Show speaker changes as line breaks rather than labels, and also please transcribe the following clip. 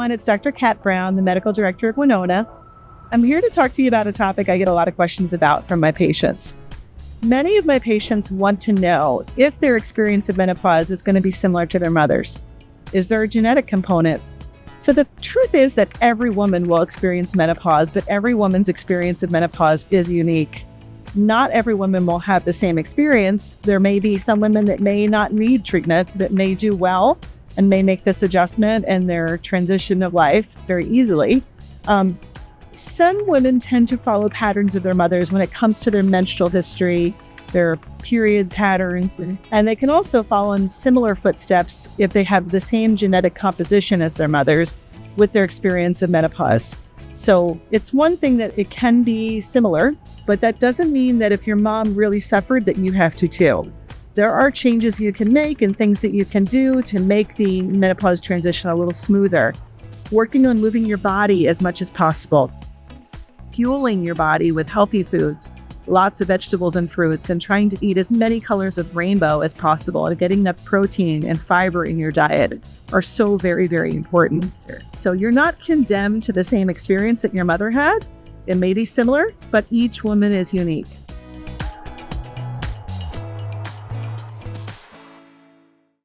everyone. It's Dr. Kat Brown, the medical director of Winona. I'm here to talk to you about a topic I get a lot of questions about from my patients. Many of my patients want to know if their experience of menopause is going to be similar to their mother's. Is there a genetic component? So the truth is that every woman will experience menopause, but every woman's experience of menopause is unique. Not every woman will have the same experience. There may be some women that may not need treatment, that may do well and may make this adjustment and their transition of life very easily. Some women tend to follow patterns of their mothers when it comes to their menstrual history, their period patterns, and they can also follow in similar footsteps if they have the same genetic composition as their mothers with their experience of menopause. So it's one thing that it can be similar, but that doesn't mean that if your mom really suffered that you have to too. There are changes you can make and things that you can do to make the menopause transition a little smoother. Working on moving your body as much as possible, fueling your body with healthy foods, lots of vegetables and fruits, and trying to eat as many colors of rainbow as possible, and getting enough protein and fiber in your diet are so very, very important. So you're not condemned to the same experience that your mother had. It may be similar, but each woman is unique.